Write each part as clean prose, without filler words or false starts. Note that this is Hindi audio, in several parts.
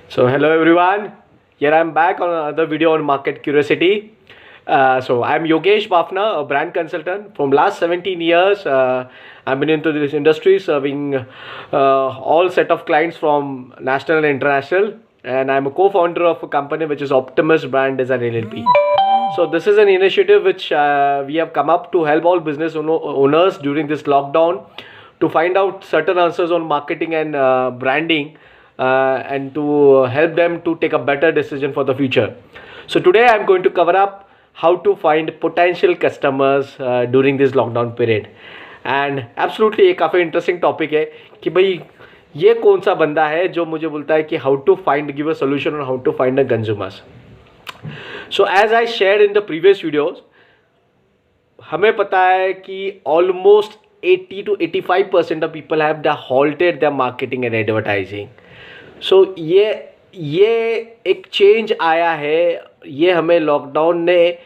So hello everyone. Here I'm back on another video on market curiosity. So I'm Yogesh Bafna, a brand consultant. From last 17 years, I've been into this industry, serving all set of clients from national and international. And I'm a co-founder of a company which is Optimus Brand Design LLP. So this is an initiative which we have come up to help all business owners during this lockdown to find out certain answers on marketing and branding, and to help them to take a better decision for the future. So today I'm going to cover up how to find potential customers during this lockdown period. And absolutely ये काफ़ी इंटरेस्टिंग टॉपिक है कि भाई ये कौन सा बंदा है जो मुझे बोलता है कि how to find give a solution on how to find a consumers. So as I share in the previous videos, हमें पता है कि almost 80 to 85% of people have the halted the marketing and advertising. So ये एक चेंज आया है, ये हमें लॉकडाउन ने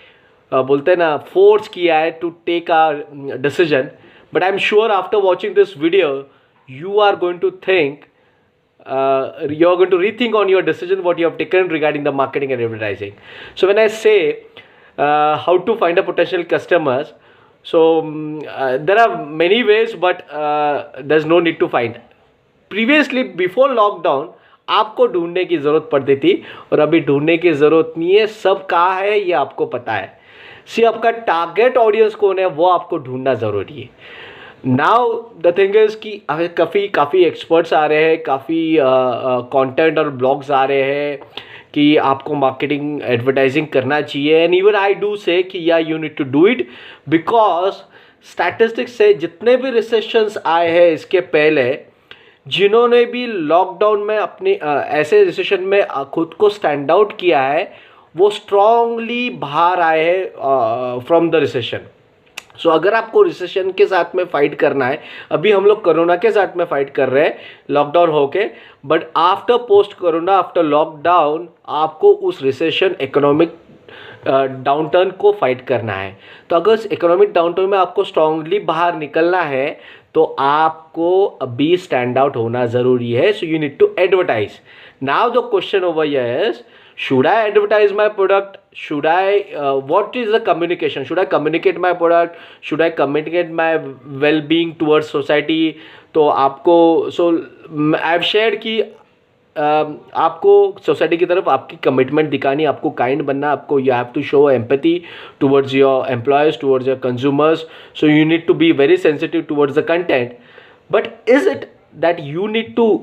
बोलते हैं ना फोर्स किया है to take a decision. But I am sure after watching this video you are going to think, you are going to rethink on your decision what you have taken regarding the marketing and advertising. So when I say how to find a potential customers, so there are many ways, but there's no need to find. Previously before lockdown आपको ढूंढने की ज़रूरत पड़ती थी, और अभी ढूंढने की ज़रूरत नहीं है. सब कहाँ है ये आपको पता है. सी आपका टारगेट ऑडियंस कौन है वो आपको ढूंढना ज़रूरी है. नाउ द थिंग इज़ कि काफ़ी एक्सपर्ट्स आ रहे हैं, काफ़ी कंटेंट और ब्लॉग्स आ रहे हैं कि आपको मार्केटिंग एडवर्टाइजिंग करना चाहिए. एंड इवन आई डू से कि या you need to do it, because statistics से जितने भी रिसेशंस आए हैं इसके पहले, जिन्होंने भी लॉकडाउन में अपने ऐसे रिसेशन में खुद को स्टैंड आउट किया है, वो स्ट्रांगली बाहर आए हैं फ्रॉम द रिसेशन. सो अगर आपको रिसेशन के साथ में फाइट करना है, अभी हम लोग कोरोना के साथ में फाइट कर रहे हैं लॉकडाउन होके, but after post corona, after lockdown आपको उस रिसेशन इकोनॉमिक डाउनटर्न को फाइट करना है. तो अगर इस इकोनॉमिक डाउनटर्न में आपको स्ट्रांगली बाहर निकलना है तो आपको अभी स्टैंड आउट होना ज़रूरी है. So you need to advertise. Now the question over here is, should I advertise my product? Should I what is the communication? Should I communicate my product? Should I communicate my well-being towards society? तो आपको आई हैव शेयर्ड कि आपको सोसाइटी की तरफ आपकी कमिटमेंट दिखानी, आपको काइंड बनना, आपको you have to show empathy towards your employees, towards your consumers. So you need to be very sensitive towards the content. But is it that you need to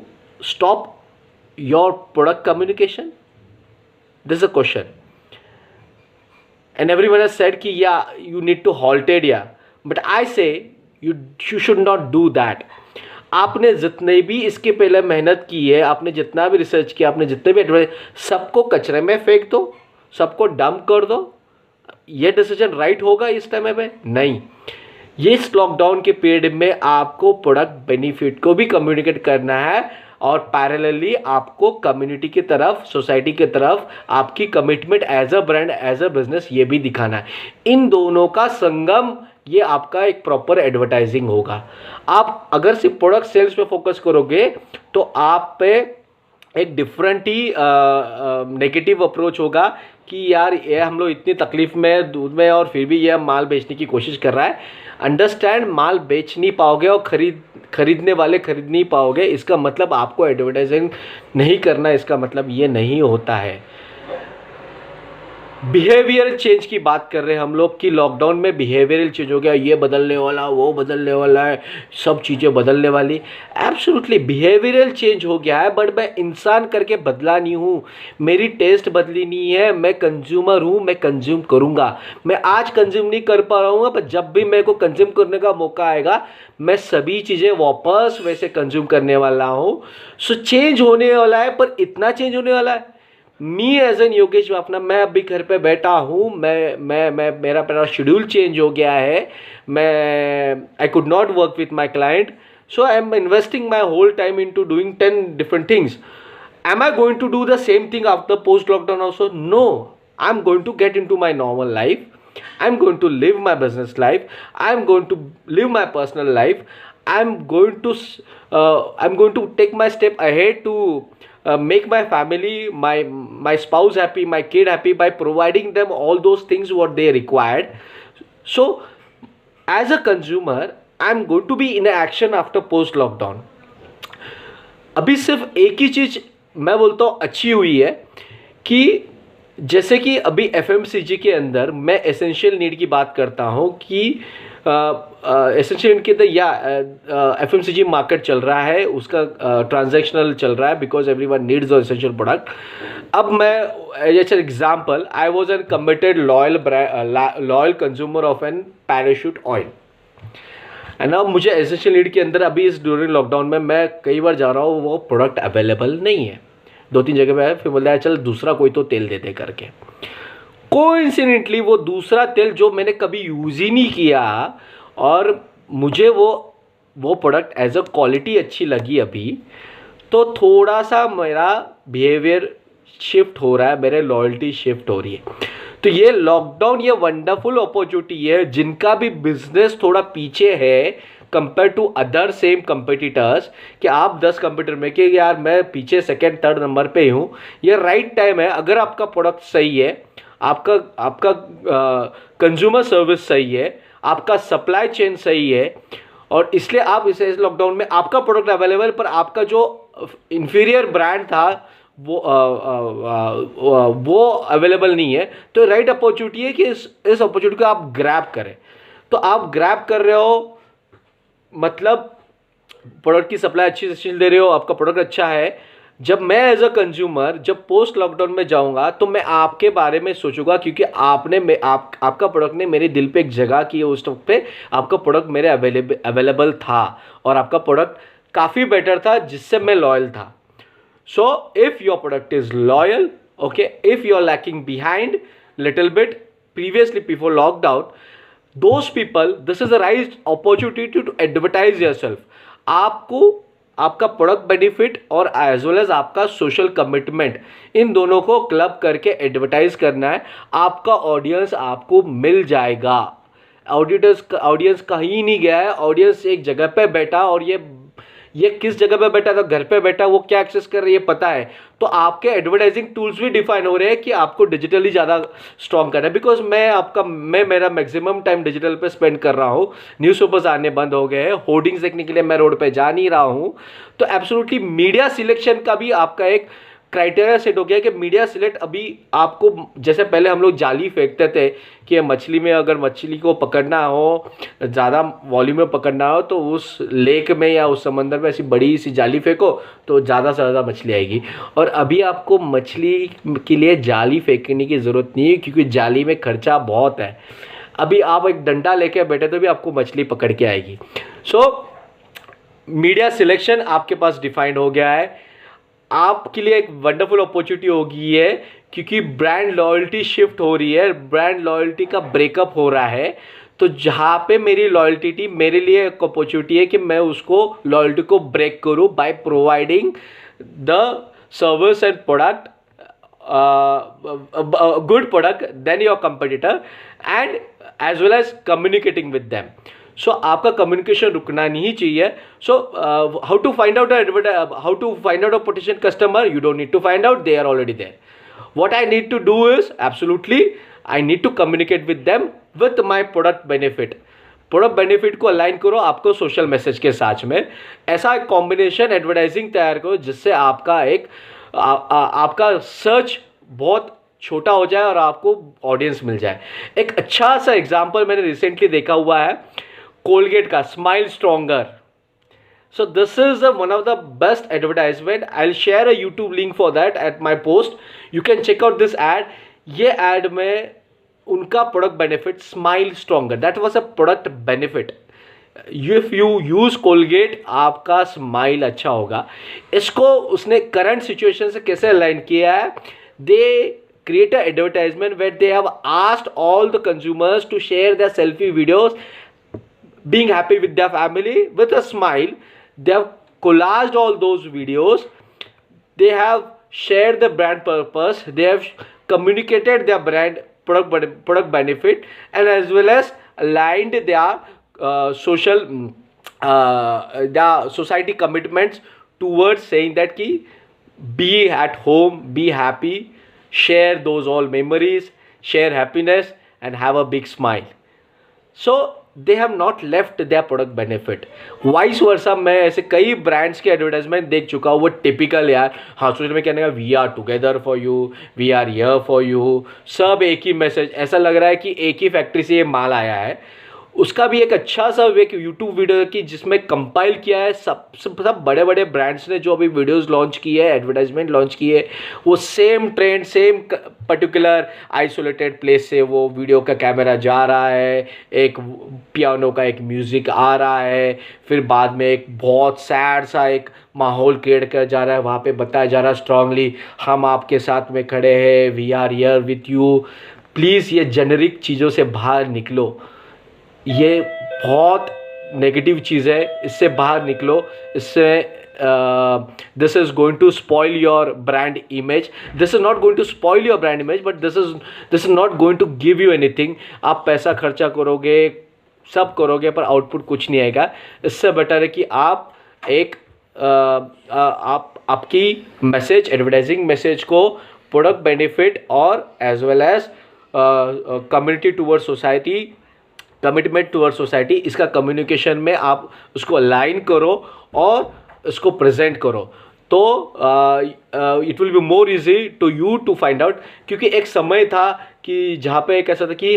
stop your product communication? This is a question. And everyone has said कि yeah, you need to halt it, yeah. But I say you should not do that. आपने जितने भी इसके पहले मेहनत की है, आपने जितना भी रिसर्च किया, आपने जितने भी एडवाइस, सबको कचरे में फेंक दो, सबको डंप कर दो. ये डिसीजन राइट होगा इस टाइम में? नहीं. ये इस लॉकडाउन के पीरियड में आपको प्रोडक्ट बेनिफिट को भी कम्युनिकेट करना है, और पैरेलली आपको कम्युनिटी की तरफ, सोसाइटी की तरफ आपकी commitment as a brand, as a business ये भी दिखाना है. इन दोनों का संगम ये आपका एक प्रॉपर एडवर्टाइजिंग होगा. आप अगर सिर्फ प्रोडक्ट सेल्स पे फोकस करोगे तो आप पे एक डिफरेंट ही नेगेटिव अप्रोच होगा कि यार ये हम लोग इतनी तकलीफ में दूध में, और फिर भी ये माल बेचने की कोशिश कर रहा है. अंडरस्टैंड, माल बेच नहीं पाओगे और खरीदने वाले खरीद नहीं पाओगे, इसका मतलब आपको एडवर्टाइजिंग नहीं करना, इसका मतलब ये नहीं होता है. बिहेवियरल चेंज की बात कर रहे हैं हम लोग कि लॉकडाउन में बिहेवियरल चेंज हो गया, ये बदलने वाला, वो बदलने वाला है, सब चीज़ें बदलने वाली. एब्सोल्युटली बिहेवियरल चेंज हो गया है, बट मैं इंसान करके बदला नहीं हूँ, मेरी टेस्ट बदली नहीं है. मैं कंज्यूमर हूँ, मैं कंज्यूम करूँगा. मैं आज कंज्यूम नहीं कर पा रहा हूँ, पर जब भी मेरे को कंज्यूम करने का मौका आएगा मैं सभी चीज़ें वापस वैसे कंज्यूम करने वाला हूँ. सो चेंज होने वाला है, पर इतना चेंज होने वाला है. Me as an Yogesh Bafna, मैं अभी घर पे बैठा हूँ, मेरा शेड्यूल चेंज हो गया है. I could not work with my client, so I am investing my whole time into doing 10 different things. Am I going to do the same thing after post lockdown also? No. I am going to get into my normal life. I am going to live my business life. I am going to live my personal life. I'm going to take my step ahead to make my family, my spouse happy, my kid happy by providing them all those things what they required. So as a consumer, I'm going to be in action after post lockdown. अभी सिर्फ एक ही चीज़ मैं बोलता हूँ अच्छी हुई है कि जैसे कि अभी एफएमसीजी के अंदर मैं एसेंशियल नीड की बात करता हूँ कि एसेंशियल नीड के अंदर या एफएमसीजी मार्केट चल रहा है, उसका ट्रांजैक्शनल चल रहा है because everyone needs the essential product. अब मैं as an example, I was an committed loyal consumer of an Parachute oil, and अब मुझे एसेंशियल नीड के अंदर अभी इस ड्यूरिंग लॉकडाउन में मैं कई बार जा रहा हूँ, वो प्रोडक्ट अवेलेबल नहीं है, 2-3 जगह पे है. फिर बोल रहा है चल दूसरा कोई तो तेल देते करके. कोइंसिडेंटली वो दूसरा तेल जो मैंने कभी यूज़ ही नहीं किया और मुझे वो प्रोडक्ट एज अ क्वालिटी अच्छी लगी अभी, तो थोड़ा सा मेरा बिहेवियर शिफ्ट हो रहा है, मेरे लॉयल्टी शिफ्ट हो रही है. तो ये लॉकडाउन ये वंडरफुल अपॉर्चुनिटी है जिनका भी बिजनेस थोड़ा पीछे है compare to other same competitors, कि आप 10 कंप्यूटर में कि यार मैं पीछे सेकंड थर्ड नंबर पे हूँ. ये राइट टाइम है. अगर आपका प्रोडक्ट सही है, आपका कंज्यूमर सर्विस सही है, आपका सप्लाई चेन सही है, और इसलिए आप इस लॉकडाउन में आपका प्रोडक्ट अवेलेबल, पर आपका जो इंफीरियर ब्रांड था वो अवेलेबल नहीं है, तो राइट अपॉर्चुनिटी है कि इस अपॉर्चुनिटी को आप ग्रैब करें. तो आप ग्रैब कर रहे हो मतलब प्रोडक्ट की सप्लाई अच्छी दे रहे हो, आपका प्रोडक्ट अच्छा है. जब मैं एज अ कंज्यूमर जब पोस्ट लॉकडाउन में जाऊंगा तो मैं आपके बारे में सोचूंगा, क्योंकि आपका प्रोडक्ट ने मेरे दिल पे एक जगह की है. उस वक्त पे आपका प्रोडक्ट मेरे अवेलेबल था और आपका प्रोडक्ट काफ़ी बेटर था जिससे मैं लॉयल था. So if your product is loyal, okay, if you're lacking behind little bit previously before lockdown, those people, this is the right opportunity to advertise yourself. आपको आपका प्रोडक्ट बेनिफिट और एज वेल एज आपका सोशल कमिटमेंट, इन दोनों को क्लब करके एडवर्टाइज करना है. आपका ऑडियंस आपको मिल जाएगा. ऑडियंस कहीं नहीं गया है, ऑडियंस एक जगह पे बैठा, और ये किस जगह पे बैठा, तो घर पे बैठा, वो क्या एक्सेस कर रही है पता है. तो आपके एडवर्टाइजिंग टूल्स भी डिफाइन हो रहे हैं कि आपको डिजिटली ज़्यादा स्ट्रॉन्ग करना है. बिकॉज मैं मेरा मैक्सिमम टाइम डिजिटल पे स्पेंड कर रहा हूँ. न्यूज़पेपर्स आने बंद हो गए हैं, होर्डिंग्स देखने के लिए मैं रोड पे जा नहीं रहा हूँ. तो एब्सोल्युटली मीडिया सिलेक्शन का भी आपका एक क्राइटेरिया सेट हो गया कि मीडिया सिलेक्ट अभी आपको, जैसे पहले हम लोग जाली फेंकते थे कि मछली में अगर मछली को पकड़ना हो, ज़्यादा वॉल्यूम में पकड़ना हो, तो उस लेक में या उस समंदर में ऐसी बड़ी सी जाली फेंको तो ज़्यादा से ज़्यादा मछली आएगी. और अभी आपको मछली के लिए जाली फेंकने की ज़रूरत नहीं है, क्योंकि जाली में खर्चा बहुत है. अभी आप एक डंडा लेके बैठे तो भी आपको मछली पकड़ के आएगी. सो मीडिया सिलेक्शन आपके पास डिफाइंड हो गया है. आपके लिए एक वंडरफुल अपॉर्चुनिटी होगी है, क्योंकि ब्रांड लॉयल्टी शिफ्ट हो रही है, ब्रांड लॉयल्टी का ब्रेकअप हो रहा है. तो जहाँ पे मेरी लॉयल्टी थी, मेरे लिए एक अपॉर्चुनिटी है कि मैं उसको लॉयल्टी को ब्रेक करूँ by providing the service and product, good product then your competitor, and as well as communicating with them. So आपका कम्युनिकेशन रुकना नहीं चाहिए. So how to find out a potential customer? You don't need to find out, they are already there. What I need to do is absolutely I need to communicate with them with my product benefit. Product benefit को अलाइन करो आपको सोशल मैसेज के साथ में. ऐसा एक कॉम्बिनेशन एडवर्टाइजिंग तैयार करो जिससे आपका आपका सर्च बहुत छोटा हो जाए और आपको ऑडियंस मिल जाए. एक अच्छा सा एग्जाम्पल मैंने रिसेंटली देखा हुआ है कोलगेट का, smile stronger. So this is one of the best advertisement. I'll share a YouTube link for that at my post. You can check out this ad. ये ad में उनका product benefit smile stronger, that was a product benefit. If you use Colgate आपका स्माइल अच्छा होगा. इसको उसने करंट सिचुएशन से कैसे अलाइन किया है? दे create an advertisement where they have asked all the consumers to share their selfie videos being happy with their family with a smile. They have collaged all those videos. They have shared the brand purpose. They have communicated their brand product benefit, and as well as aligned their their society commitments towards saying that कि be at home, be happy, share those all memories, share happiness, and have a big smile. So they have not left their product benefit. Vice versa, मैं ऐसे कई ब्रांड्स के एडवर्टाइजमेंट देख चुका हूँ, वो टिपिकल यार, हाँ सोचने में कहने का we are together for you, we are here for you, सब एक ही मैसेज, ऐसा लग रहा है कि एक ही फैक्ट्री से ये माल आया है। उसका भी एक अच्छा सा एक यूट्यूब वीडियो की जिसमें कंपाइल किया है सब बड़े बड़े ब्रांड्स ने जो अभी वीडियोस लॉन्च की है, एडवर्टाइजमेंट लॉन्च की है, वो same trend, same particular isolated place से वो वीडियो का कैमरा जा रहा है, एक पियानो का एक म्यूज़िक आ रहा है, फिर बाद में एक बहुत सैड सा एक माहौल क्रिएट कर जा रहा है, वहाँ पे बताया जा रहा है स्ट्रांगली हम आपके साथ में खड़े हैं, we are here with you. Please ये जेनरिक चीज़ों से बाहर निकलो, ये बहुत नेगेटिव चीज़ है, इससे बाहर निकलो। इससे this is going to spoil your brand image, this is not going to spoil your brand image, but this is not going to give you anything. आप पैसा खर्चा करोगे, सब करोगे, पर आउटपुट कुछ नहीं आएगा। इससे बेटर है कि आप एक आपकी मैसेज, एडवर्टाइजिंग मैसेज को प्रोडक्ट बेनिफिट और as well as community toward society, commitment toward society, इसका कम्युनिकेशन में आप उसको अलाइन करो और इसको प्रेजेंट करो, तो it will be more easy to you to find out. क्योंकि एक समय था कि जहाँ पे एक ऐसा था कि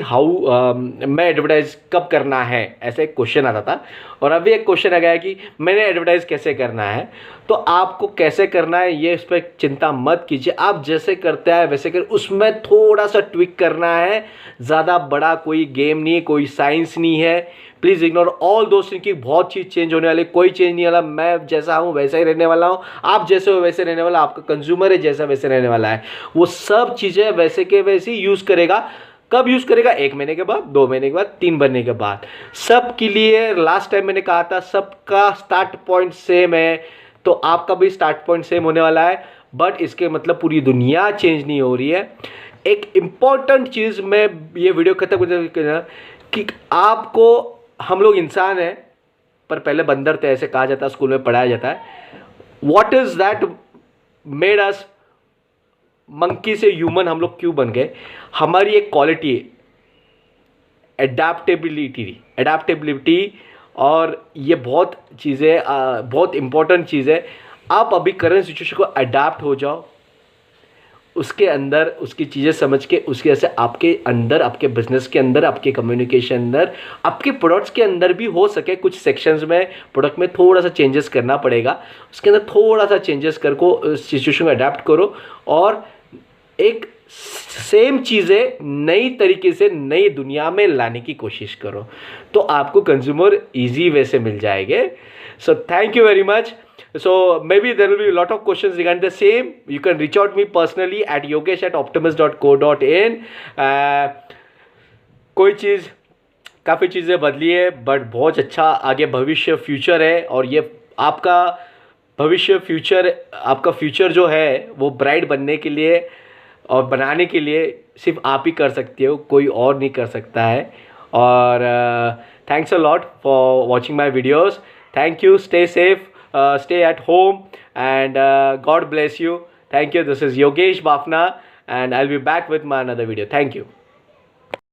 मैं एडवर्टाइज कब करना है, ऐसा एक क्वेश्चन आता था, और अभी एक क्वेश्चन आ गया है कि मैंने एडवर्टाइज कैसे करना है। तो आपको कैसे करना है ये इस पर चिंता मत कीजिए, आप जैसे करते हैं वैसे कर, उसमें थोड़ा सा ट्विक करना है, ज़्यादा बड़ा कोई गेम नहीं है, कोई साइंस नहीं है। प्लीज़ इग्नोर ऑल दोस्त कि बहुत चीज़ चेंज होने वाली, कोई चेंज नहीं वाला। मैं जैसा हूँ वैसा ही रहने वाला हूँ, आप जैसे हो वैसे रहने वाला, आपका कंज्यूमर है जैसा वैसे रहने वाला है। वो सब चीज़ें वैसे के वैसी यूज़ करेगा। कब यूज़ करेगा? 1 महीने के बाद, 2 महीने के बाद, 3 महीने के बाद। सब के लिए लास्ट टाइम मैंने कहा था सबका स्टार्ट पॉइंट सेम है, तो आपका भी स्टार्ट पॉइंट सेम होने वाला है, बट इसके मतलब पूरी दुनिया चेंज नहीं हो रही है। एक इम्पॉर्टेंट चीज़ मैं ये वीडियो खत्म करना कि आपको, हम लोग इंसान हैं पर पहले बंदर थे, ऐसे कहा जाता है, स्कूल में पढ़ाया जाता है। What is that made us monkey से ह्यूमन हम लोग क्यों बन गए? हमारी एक क्वालिटी है एडाप्टेबिलिटी, और ये बहुत चीज़ें, बहुत इंपॉर्टेंट चीज़ है। आप अभी करंट सिचुएशन को अडाप्ट हो जाओ, उसके अंदर उसकी चीज़ें समझ के, उसके वजह से आपके अंदर, आपके बिजनेस के अंदर, आपके कम्युनिकेशन अंदर, आपके प्रोडक्ट्स के अंदर भी हो सके कुछ सेक्शंस में प्रोडक्ट में थोड़ा सा चेंजेस करना पड़ेगा, उसके अंदर थोड़ा सा चेंजेस कर को सिचुएशन को अडाप्ट करो, और एक सेम चीज़ें नई तरीके से नई दुनिया में लाने की कोशिश करो, तो आपको कंज्यूमर ईजी वे से मिल जाएंगे। So thank you very much. So maybe there will be a lot of questions regarding the same. You can reach out me personally at yogesh@optimus.co.in. कोई चीज़, काफ़ी चीज़ें बदली है, बट बहुत अच्छा आगे भविष्य फ्यूचर है, और ये आपका भविष्य फ्यूचर, आपका फ्यूचर जो है वो ब्राइट बनने के लिए और बनाने के लिए सिर्फ आप ही कर सकते हो, कोई और नहीं कर सकता है. और thanks a lot for watching my videos. Thank you. Stay safe. Stay at home, and God bless you. Thank you. This is Yogesh Bafna, and I'll be back with my another video. Thank you.